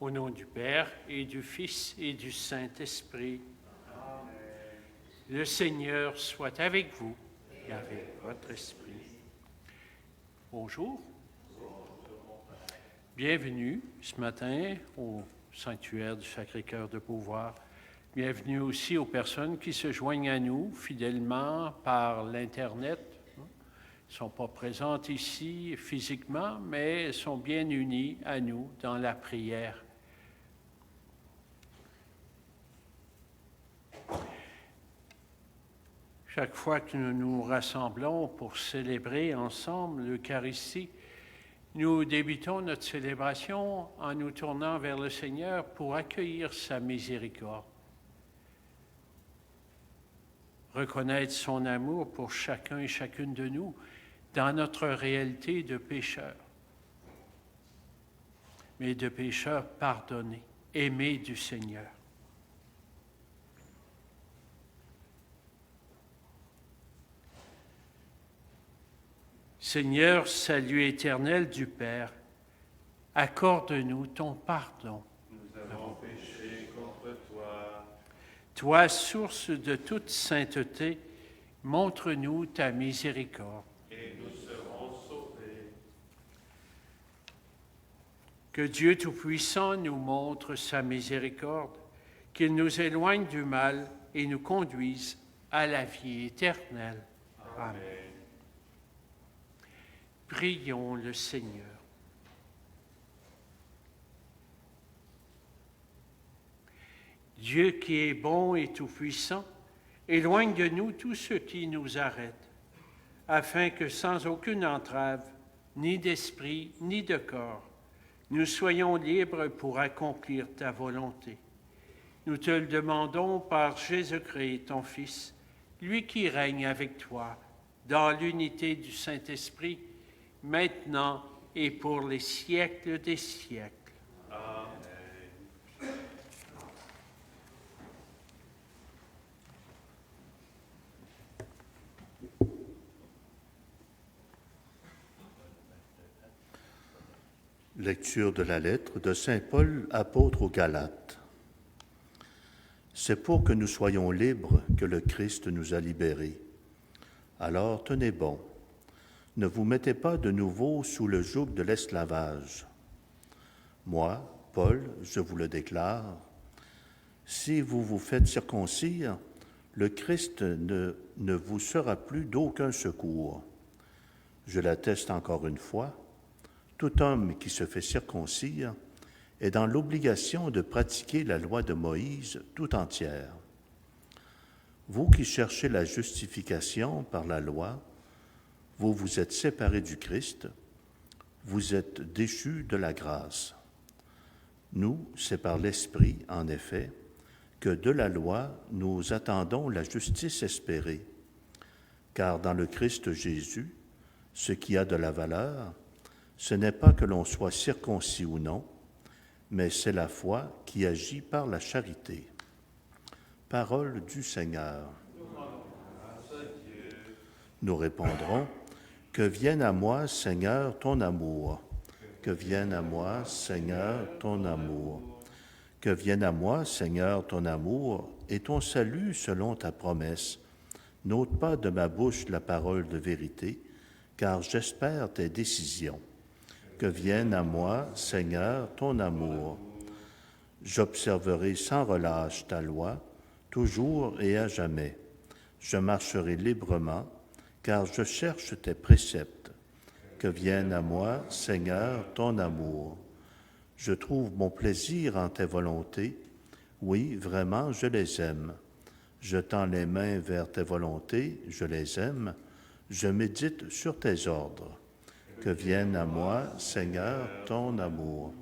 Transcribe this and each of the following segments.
Au nom du Père et du Fils et du Saint-Esprit. Amen. Le Seigneur soit avec vous et avec votre esprit. Bonjour. Bienvenue ce matin au sanctuaire du Sacré-Cœur de Beauvoir. Bienvenue aussi aux personnes qui se joignent à nous fidèlement par l'Internet. Ils ne sont pas présentes ici physiquement, mais sont bien unis à nous dans la prière. Chaque fois que nous nous rassemblons pour célébrer ensemble l'Eucharistie, nous débutons notre célébration en nous tournant vers le Seigneur pour accueillir sa miséricorde. Reconnaître son amour pour chacun et chacune de nous dans notre réalité de pécheurs, mais de pécheurs pardonnés, aimés du Seigneur. Seigneur, salut éternel du Père, accorde-nous ton pardon. Nous avons péché contre toi. Toi, source de toute sainteté, montre-nous ta miséricorde. Et nous serons sauvés. Que Dieu Tout-Puissant nous montre sa miséricorde, qu'il nous éloigne du mal et nous conduise à la vie éternelle. Amen. Prions le Seigneur. Dieu qui est bon et tout-puissant, éloigne de nous tout ce qui nous arrête, afin que sans aucune entrave, ni d'esprit, ni de corps, nous soyons libres pour accomplir ta volonté. Nous te le demandons par Jésus-Christ, ton Fils, lui qui règne avec toi, dans l'unité du Saint-Esprit, maintenant et pour les siècles des siècles. Amen. Lecture de la lettre de saint Paul, apôtre aux Galates. C'est pour que nous soyons libres que le Christ nous a libérés. Alors tenez bon, ne vous mettez pas de nouveau sous le joug de l'esclavage. Moi, Paul, je vous le déclare, si vous vous faites circoncire, le Christ ne vous sera plus d'aucun secours. Je l'atteste encore une fois, tout homme qui se fait circoncire est dans l'obligation de pratiquer la loi de Moïse tout entière. Vous qui cherchez la justification par la loi, vous vous êtes séparés du Christ, vous êtes déchus de la grâce. Nous, c'est par l'Esprit, en effet, que de la loi nous attendons la justice espérée. Car dans le Christ Jésus, ce qui a de la valeur, ce n'est pas que l'on soit circoncis ou non, mais c'est la foi qui agit par la charité. Parole du Seigneur. Nous répondrons, que vienne à moi, Seigneur, ton amour. Que vienne à moi, Seigneur, ton amour. Que vienne à moi, Seigneur, ton amour, et ton salut selon ta promesse. N'ôte pas de ma bouche la parole de vérité, car j'espère tes décisions. Que vienne à moi, Seigneur, ton amour. J'observerai sans relâche ta loi, toujours et à jamais. Je marcherai librement, car je cherche tes préceptes. Que vienne à moi, Seigneur, ton amour. Je trouve mon plaisir en tes volontés. Oui, vraiment, je les aime. Je tends les mains vers tes volontés, je les aime. Je médite sur tes ordres. Que vienne à moi, Seigneur, ton amour.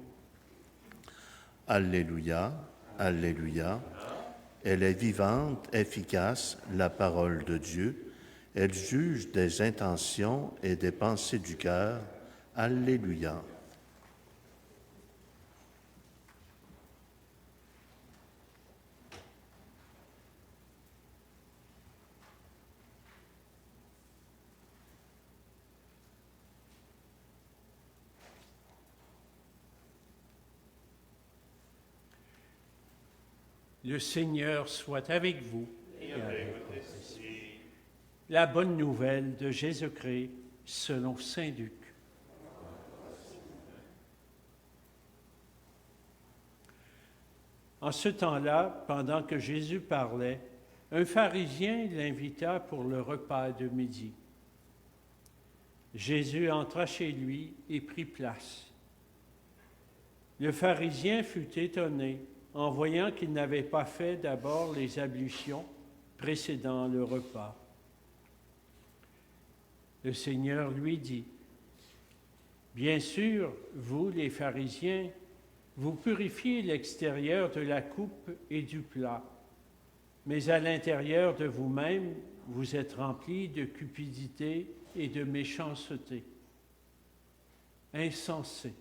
Alléluia, Alléluia. Elle est vivante, efficace, la parole de Dieu. Elle juge des intentions et des pensées du cœur. Alléluia. Le Seigneur soit avec vous. Et avec votre esprit. La bonne nouvelle de Jésus-Christ selon saint Luc. En ce temps-là, pendant que Jésus parlait, un pharisien l'invita pour le repas de midi. Jésus entra chez lui et prit place. Le pharisien fut étonné en voyant qu'il n'avait pas fait d'abord les ablutions précédant le repas. Le Seigneur lui dit, « Bien sûr, vous, les pharisiens, vous purifiez l'extérieur de la coupe et du plat, mais à l'intérieur de vous-même, vous êtes remplis de cupidité et de méchanceté. Insensé.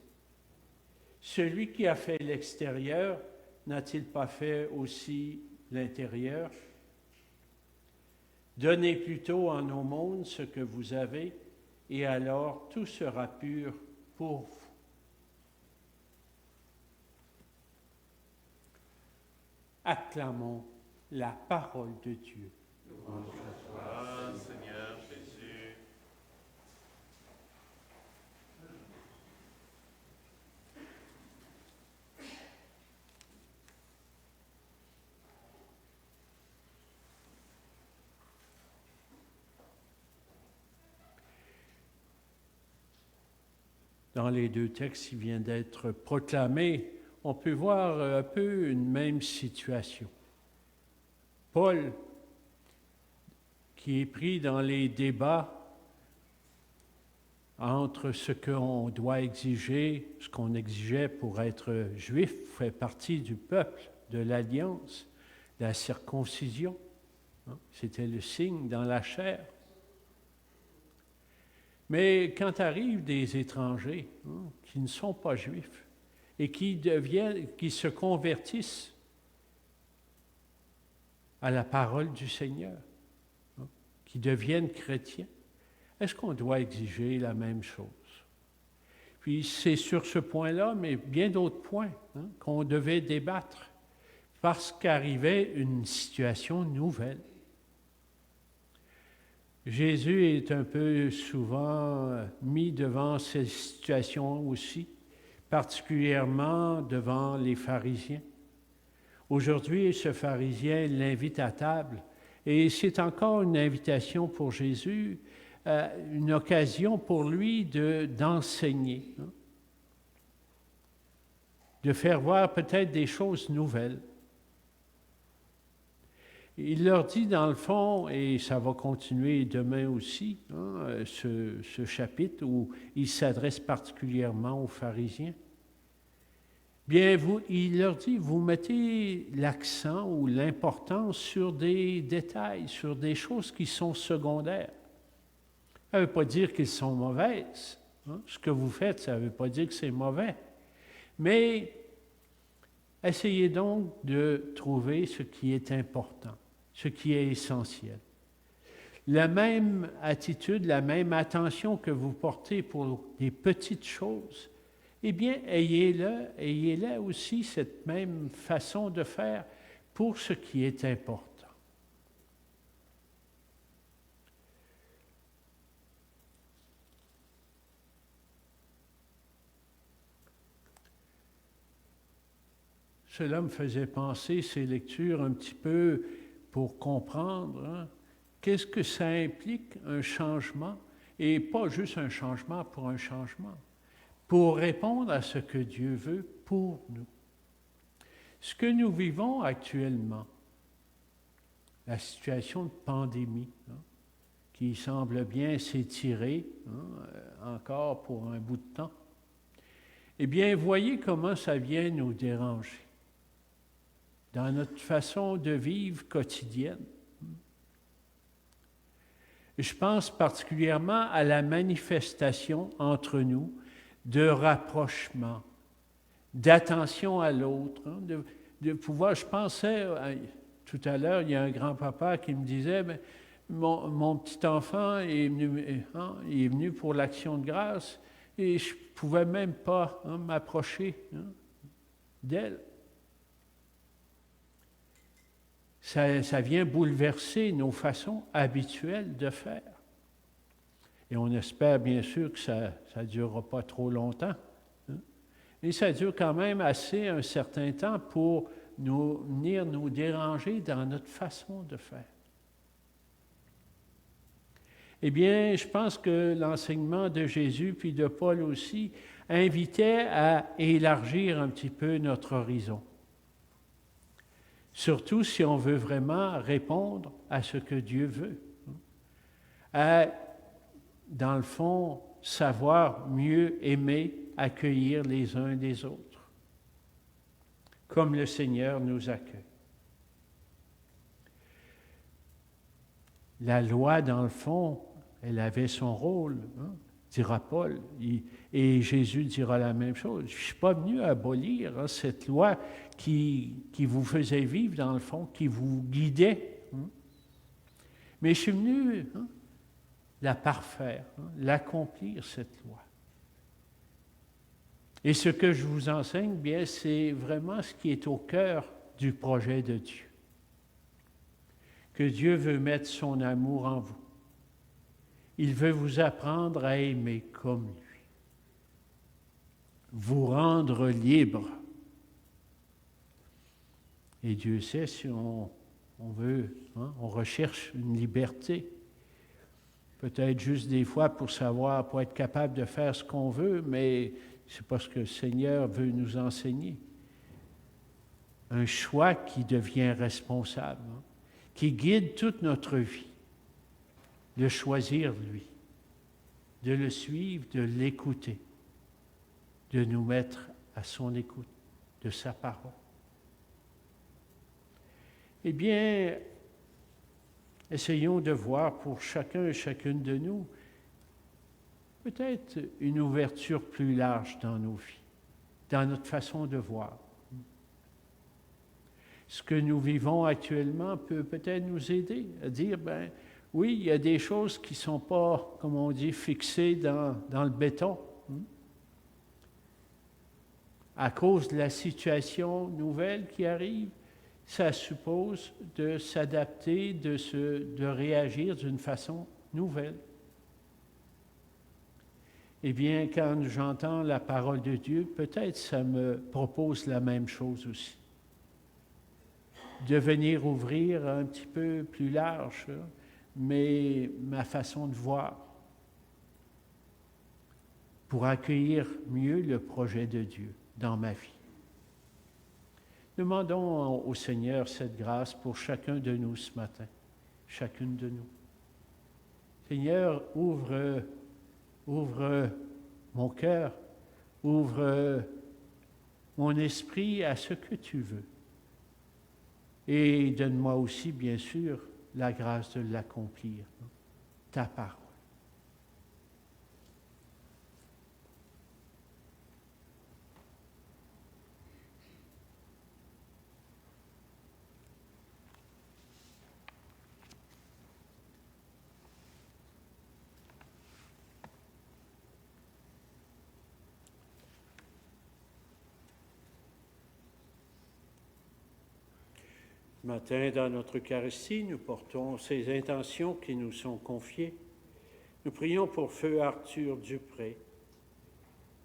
Celui qui a fait l'extérieur, n'a-t-il pas fait aussi l'intérieur? Donnez plutôt en aumône ce que vous avez, et alors tout sera pur pour vous. » Acclamons la parole de Dieu. Louange à toi, Seigneur Jésus. Dans les deux textes qui viennent d'être proclamés, on peut voir un peu une même situation. Paul, qui est pris dans les débats entre ce qu'on doit exiger, ce qu'on exigeait pour être juif, fait partie du peuple, de l'alliance, la circoncision. C'était le signe dans la chair. Mais quand arrivent des étrangers qui ne sont pas juifs et qui se convertissent à la parole du Seigneur, qui deviennent chrétiens, est-ce qu'on doit exiger la même chose? Puis c'est sur ce point-là, mais bien d'autres points, qu'on devait débattre, parce qu'arrivait une situation nouvelle. Jésus est un peu souvent mis devant ces situations aussi, particulièrement devant les pharisiens. Aujourd'hui, ce pharisien l'invite à table et c'est encore une invitation pour Jésus, une occasion pour lui d'enseigner, de faire voir peut-être des choses nouvelles. Il leur dit dans le fond, et ça va continuer demain aussi, ce chapitre où il s'adresse particulièrement aux pharisiens. Bien, il leur dit, vous mettez l'accent ou l'importance sur des détails, sur des choses qui sont secondaires. Ça ne veut pas dire qu'elles sont mauvaises. Ce que vous faites, ça ne veut pas dire que c'est mauvais. Mais essayez donc de trouver ce qui est important, ce qui est essentiel. La même attitude, la même attention que vous portez pour les petites choses, eh bien, ayez-la aussi cette même façon de faire pour ce qui est important. Cela me faisait penser, ces lectures, un petit peu pour comprendre qu'est-ce que ça implique, un changement, et pas juste un changement pour un changement, pour répondre à ce que Dieu veut pour nous. Ce que nous vivons actuellement, la situation de pandémie, qui semble bien s'étirer encore pour un bout de temps, eh bien, voyez comment ça vient nous déranger dans notre façon de vivre quotidienne. Je pense particulièrement à la manifestation entre nous de rapprochement, d'attention à l'autre, de pouvoir, je pensais, tout à l'heure, il y a un grand-papa qui me disait, mon petit enfant est venu pour l'Action de grâce et je ne pouvais même pas m'approcher d'elle. Ça vient bouleverser nos façons habituelles de faire. Et on espère bien sûr que ça ne durera pas trop longtemps. Hein? Et ça dure quand même assez un certain temps pour venir nous déranger dans notre façon de faire. Eh bien, je pense que l'enseignement de Jésus, puis de Paul aussi, invitait à élargir un petit peu notre horizon. Surtout si on veut vraiment répondre à ce que Dieu veut. À, dans le fond, savoir mieux aimer, accueillir les uns les autres, comme le Seigneur nous accueille. La loi, dans le fond, elle avait son rôle, hein, dira Paul, et Jésus dira la même chose. Je ne suis pas venu abolir cette loi qui vous faisait vivre, dans le fond, qui vous guidait. Hein. Mais je suis venu la parfaire, l'accomplir, cette loi. Et ce que je vous enseigne, bien, c'est vraiment ce qui est au cœur du projet de Dieu. Que Dieu veut mettre son amour en vous. Il veut vous apprendre à aimer comme lui. Vous rendre libre. Et Dieu sait si on veut, on recherche une liberté. Peut-être juste des fois pour savoir, pour être capable de faire ce qu'on veut, mais c'est parce que le Seigneur veut nous enseigner. Un choix qui devient responsable, qui guide toute notre vie. De choisir lui, de le suivre, de l'écouter, de nous mettre à son écoute, de sa parole. Eh bien, essayons de voir pour chacun et chacune de nous peut-être une ouverture plus large dans nos vies, dans notre façon de voir. Ce que nous vivons actuellement peut peut-être nous aider à dire, oui, il y a des choses qui ne sont pas, comme on dit, fixées dans le béton. À cause de la situation nouvelle qui arrive, ça suppose de s'adapter, de réagir d'une façon nouvelle. Eh bien, quand j'entends la parole de Dieu, peut-être ça me propose la même chose aussi. De venir ouvrir un petit peu plus large, mais ma façon de voir, pour accueillir mieux le projet de Dieu dans ma vie. Demandons au Seigneur cette grâce pour chacun de nous ce matin, chacune de nous. Seigneur, ouvre mon cœur, ouvre mon esprit à ce que tu veux. Et donne-moi aussi, bien sûr, la grâce de l'accomplir, ta parole. Ce matin, dans notre Eucharistie, nous portons ces intentions qui nous sont confiées. Nous prions pour feu Arthur Dupré,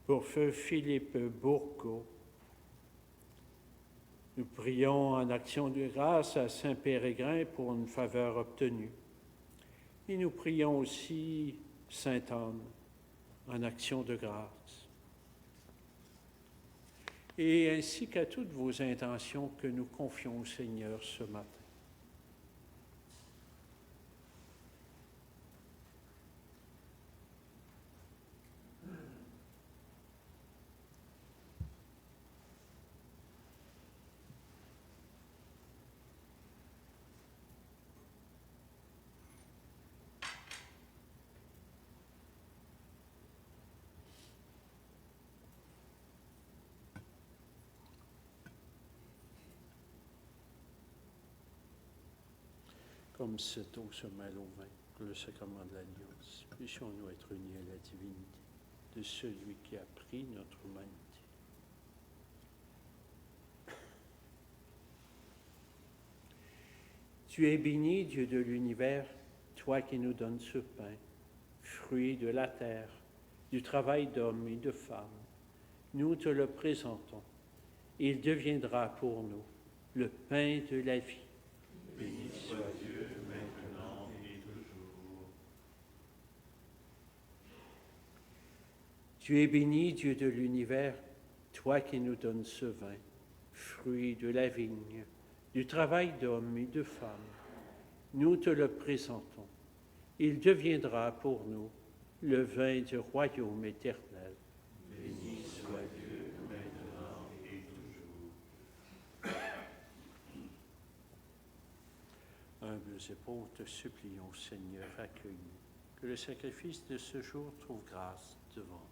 pour feu Philippe Bourgault. Nous prions en action de grâce à Saint Pérégrin pour une faveur obtenue. Et nous prions aussi Sainte Anne en action de grâce. Et ainsi qu'à toutes vos intentions que nous confions au Seigneur ce matin. Comme cette eau se mêle au vin, pour le sacrement de l'alliance, puissions-nous être unis à la divinité de celui qui a pris notre humanité. Tu es béni, Dieu de l'univers, toi qui nous donnes ce pain, fruit de la terre, du travail d'hommes et de femmes. Nous te le présentons. Il deviendra pour nous le pain de la vie. Béni soit Dieu, maintenant et toujours. Tu es béni, Dieu de l'univers, toi qui nous donnes ce vin, fruit de la vigne, du travail d'hommes et de femmes. Nous te le présentons. Il deviendra pour nous le vin du royaume éternel. Béni soit Dieu, maintenant et toujours. Humbles et pauvres, te supplions, Seigneur, accueille-nous, que le sacrifice de ce jour trouve grâce devant toi.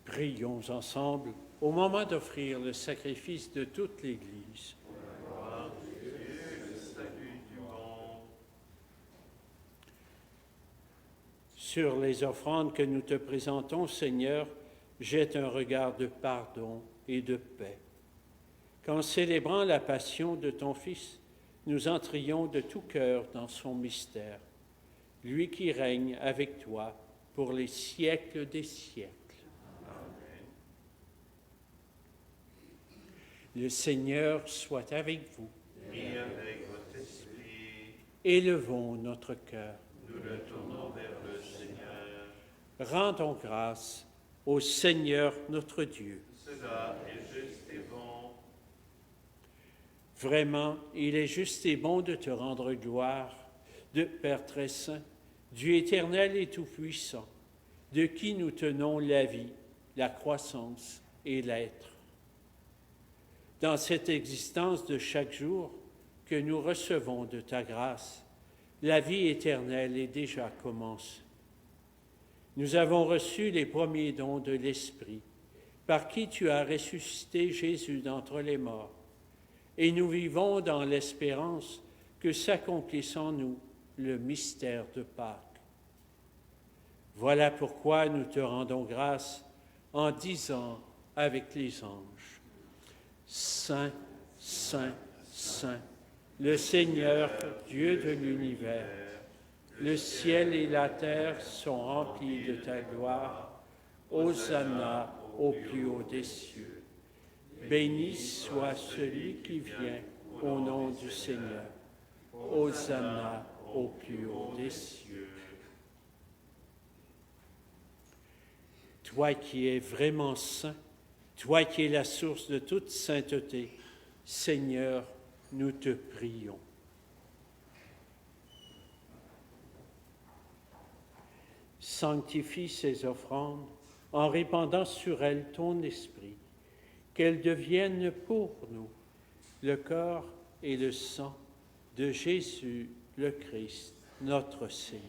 Prions ensemble au moment d'offrir le sacrifice de toute l'Église. Le salut du monde. Sur les offrandes que nous te présentons, Seigneur, jette un regard de pardon et de paix. Qu'en célébrant la passion de ton Fils, nous entrions de tout cœur dans son mystère, lui qui règne avec toi pour les siècles des siècles. Le Seigneur soit avec vous. Et avec votre esprit, Élevons notre cœur. nous le tournons vers le Seigneur. Rendons grâce au Seigneur notre Dieu. Cela est juste et bon. Vraiment, il est juste et bon de te rendre gloire, de Père très saint, Dieu éternel et tout-puissant, de qui nous tenons la vie, la croissance et l'être. Dans cette existence de chaque jour que nous recevons de ta grâce, la vie éternelle est déjà commencée. Nous avons reçu les premiers dons de l'Esprit, par qui tu as ressuscité Jésus d'entre les morts, et nous vivons dans l'espérance que s'accomplisse en nous le mystère de Pâques. Voilà pourquoi nous te rendons grâce en disant avec les anges: Saint, Saint, Saint, le Seigneur, Dieu de l'univers, le ciel et la terre sont remplis de ta gloire. Hosanna au plus haut des cieux. Béni soit celui qui vient au nom du Seigneur. Hosanna au plus haut des cieux. Toi qui es vraiment saint, toi qui es la source de toute sainteté, Seigneur, nous te prions. Sanctifie ces offrandes en répandant sur elles ton esprit, qu'elles deviennent pour nous le corps et le sang de Jésus le Christ, notre Seigneur.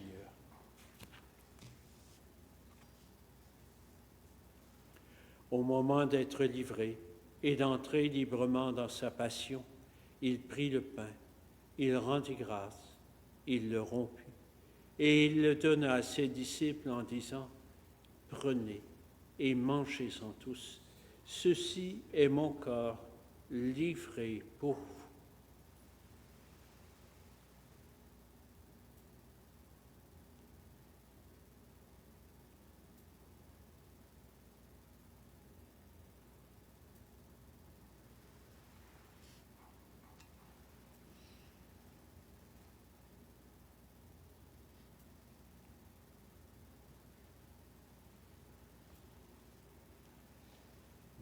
Au moment d'être livré et d'entrer librement dans sa passion, il prit le pain, il rendit grâce, il le rompit, et il le donna à ses disciples en disant: « Prenez et mangez-en tous, ceci est mon corps livré pour vous. »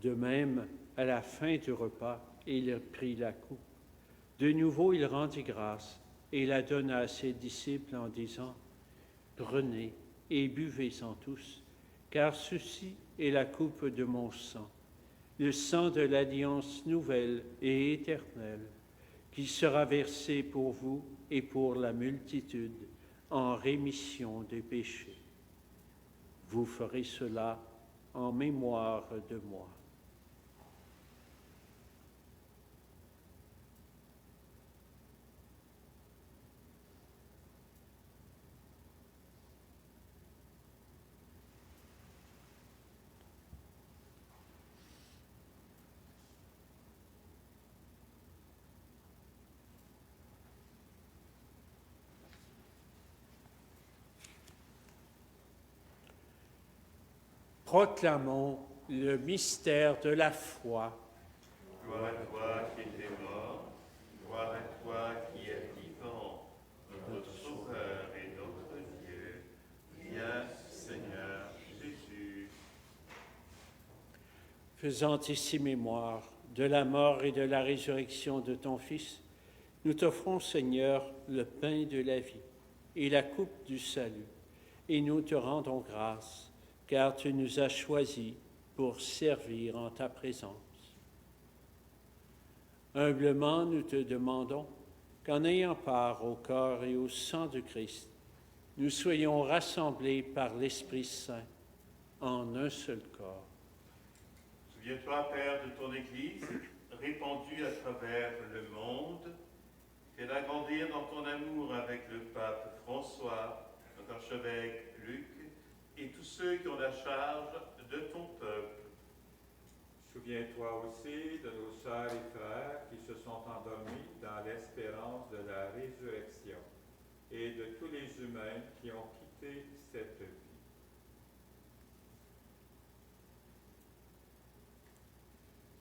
De même, à la fin du repas, il prit la coupe. De nouveau, il rendit grâce et la donna à ses disciples en disant: « Prenez et buvez-en tous, car ceci est la coupe de mon sang, le sang de l'alliance nouvelle et éternelle, qui sera versé pour vous et pour la multitude en rémission des péchés. Vous ferez cela en mémoire de moi. Proclamons le mystère de la foi. Gloire à toi qui étais mort, gloire à toi qui es vivant, notre Sauveur et notre Dieu. Viens, Seigneur Jésus. Faisant ici mémoire de la mort et de la résurrection de ton Fils, nous t'offrons, Seigneur, le pain de la vie et la coupe du salut, et nous te rendons grâce, car tu nous as choisis pour servir en ta présence. Humblement, nous te demandons qu'en ayant part au corps et au sang de Christ, nous soyons rassemblés par l'Esprit Saint en un seul corps. Souviens-toi, Père, de ton Église, répandue à travers le monde. Fais-la grandir dans ton amour avec le pape François, notre archevêque Luc, et tous ceux qui ont la charge de ton peuple. Souviens-toi aussi de nos sœurs et frères qui se sont endormis dans l'espérance de la résurrection et de tous les humains qui ont quitté cette vie.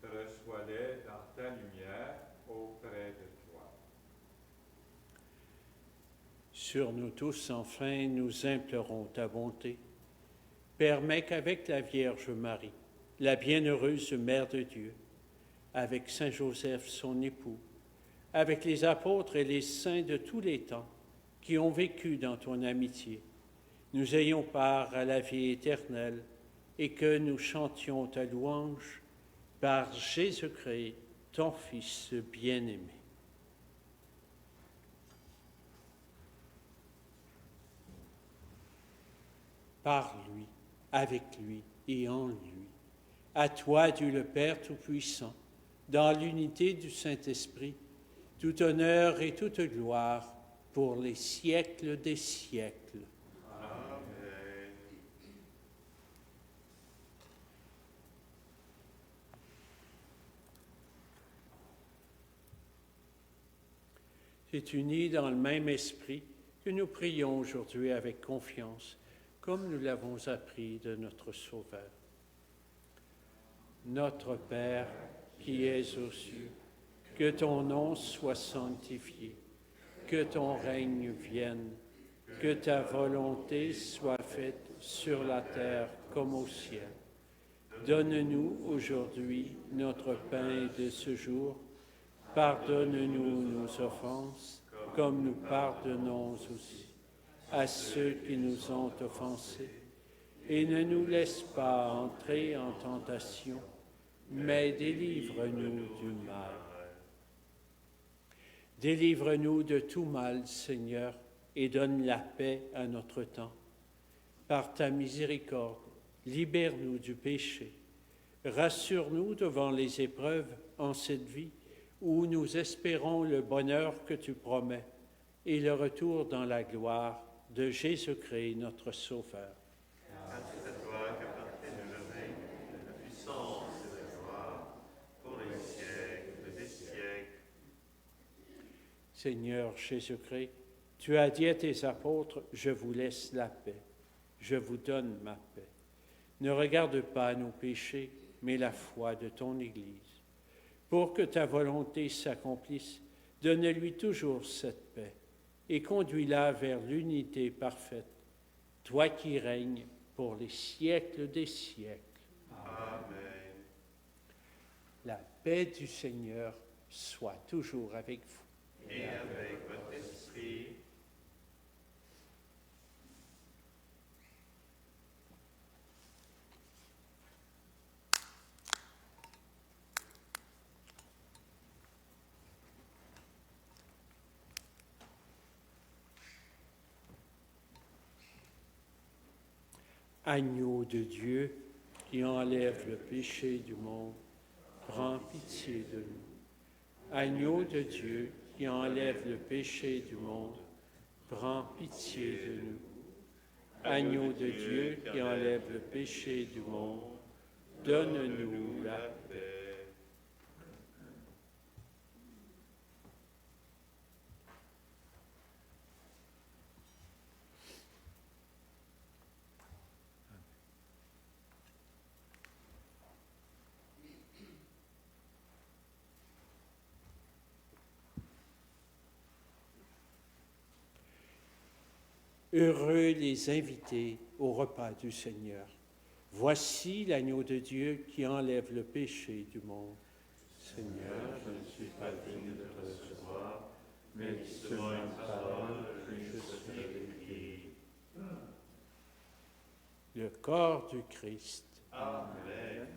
Reçois-les dans ta lumière auprès de toi. Sur nous tous, enfin, nous implorons ta bonté. Permets qu'avec la Vierge Marie, la bienheureuse Mère de Dieu, avec Saint Joseph, son époux, avec les apôtres et les saints de tous les temps qui ont vécu dans ton amitié, nous ayons part à la vie éternelle et que nous chantions ta louange par Jésus-Christ, ton Fils bien-aimé. Par lui, avec lui et en lui. À toi, Dieu le Père Tout-Puissant, dans l'unité du Saint-Esprit, tout honneur et toute gloire pour les siècles des siècles. Amen. C'est uni dans le même esprit que nous prions aujourd'hui avec confiance, comme nous l'avons appris de notre Sauveur. Notre Père, qui es aux cieux, que ton nom soit sanctifié, que ton règne vienne, que ta volonté soit faite sur la terre comme au ciel. Donne-nous aujourd'hui notre pain de ce jour. Pardonne-nous nos offenses, comme nous pardonnons aussi à ceux qui nous ont offensés. Et ne nous laisse pas entrer en tentation, mais délivre-nous du mal. Délivre-nous de tout mal, Seigneur, et donne la paix à notre temps. Par ta miséricorde, libère-nous du péché. Rassure-nous devant les épreuves en cette vie, où nous espérons le bonheur que tu promets et le retour dans la gloire de Jésus-Christ, notre Sauveur. C'est à toi qu'appartiennent le règne, la puissance et la gloire, pour les siècles des siècles. Seigneur Jésus-Christ, tu as dit à tes apôtres, « Je vous laisse la paix, je vous donne ma paix. » Ne regarde pas nos péchés, mais la foi de ton Église. Pour que ta volonté s'accomplisse, donne-lui toujours cette paix et conduis-la vers l'unité parfaite, toi qui règnes pour les siècles des siècles. Amen. La paix du Seigneur soit toujours avec vous. Et avec votre esprit. Agneau de Dieu qui enlève le péché du monde, prends pitié de nous. Agneau de Dieu qui enlève le péché du monde, prends pitié de nous. Agneau de Dieu qui enlève le péché du monde, donne-nous la paix. Heureux les invités au repas du Seigneur. Voici l'agneau de Dieu qui enlève le péché du monde. Seigneur, je ne suis pas digne de te recevoir, mais dis seulement une parole et je serai guéri. Le corps du Christ. Amen.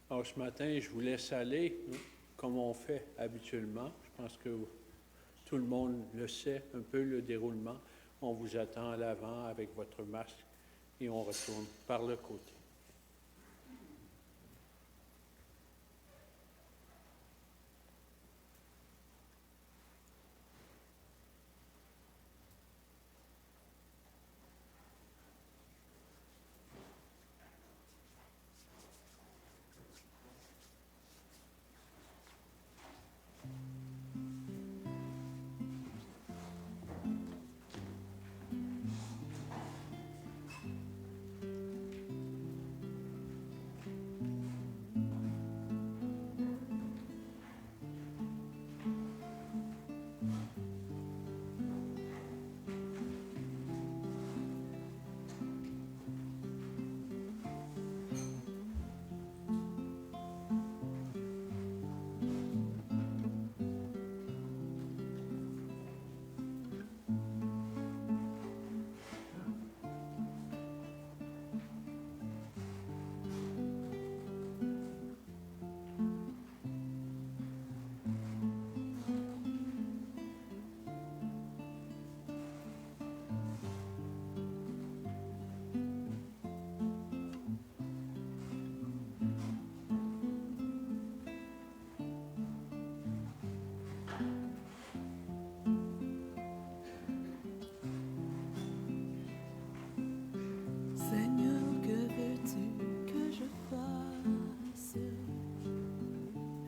Alors, ce matin, je vous laisse aller, comme on fait habituellement. Je pense que tout le monde le sait, un peu le déroulement. On vous attend à l'avant avec votre masque et on retourne par le côté.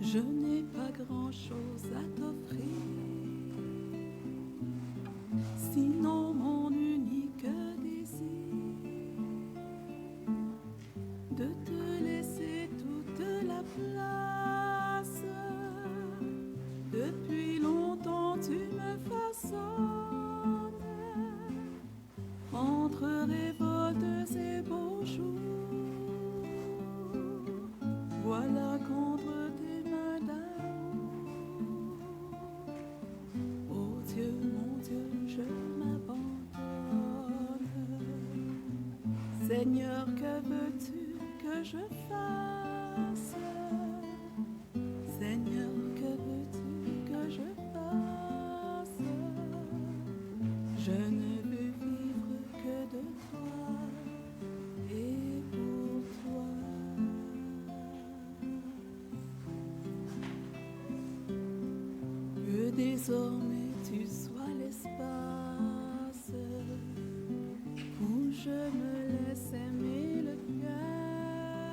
Je n'ai pas grand-chose à t'offrir, sinon mon unique désir de te laisser toute la place. Depuis longtemps tu me façonnes entre révoltes et beaux jours. Voilà contre tes mains d'amour, oh Dieu, mon Dieu, je m'abandonne. Seigneur, que veux-tu que je fasse? Seigneur, que veux-tu que je fasse? Je ne veux vivre que de toi et pour toi. Que désormais tu sois l'espace où je me laisse aimer le cœur,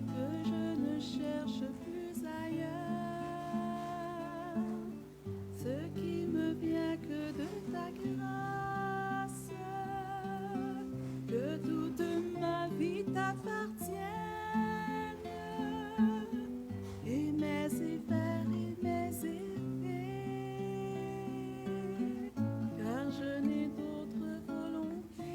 que je ne cherche plus ailleurs ce qui me vient que de ta grâce, que toute ma vie t'appartienne et mes hivers et mes étés, car je n'ai d'autre volonté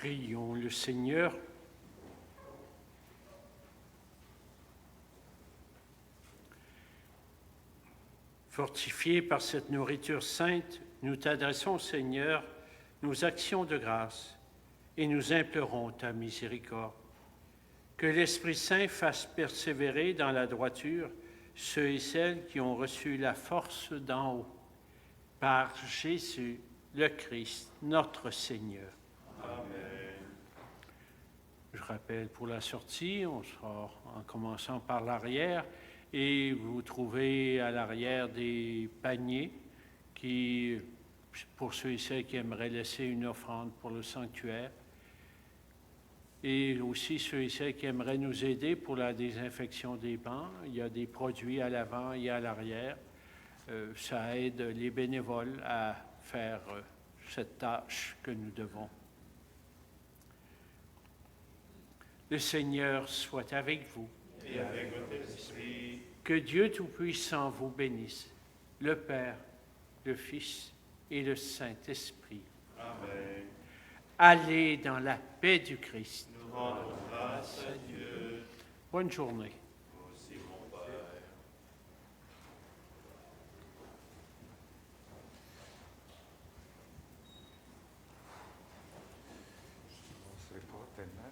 Prions le Seigneur. Fortifiés par cette nourriture sainte, nous t'adressons, Seigneur, nos actions de grâce et nous implorons ta miséricorde. Que l'Esprit Saint fasse persévérer dans la droiture ceux et celles qui ont reçu la force d'en haut. Par Jésus, le Christ, notre Seigneur. Amen. Je rappelle pour la sortie, on sort en commençant par l'arrière et vous trouvez à l'arrière des paniers qui, pour ceux et celles qui aimeraient laisser une offrande pour le sanctuaire, et aussi ceux et celles qui aimeraient nous aider pour la désinfection des bancs. Il y a des produits à l'avant et à l'arrière. Ça aide les bénévoles à faire cette tâche que nous devons. Le Seigneur soit avec vous. Et avec votre esprit, Que Dieu Tout-Puissant vous bénisse, le Père, le Fils et le Saint-Esprit. Amen. Allez dans la paix du Christ. Nous rendons grâce à Dieu, Bonne journée. vous aussi, mon Père. Je ne serai pas tellement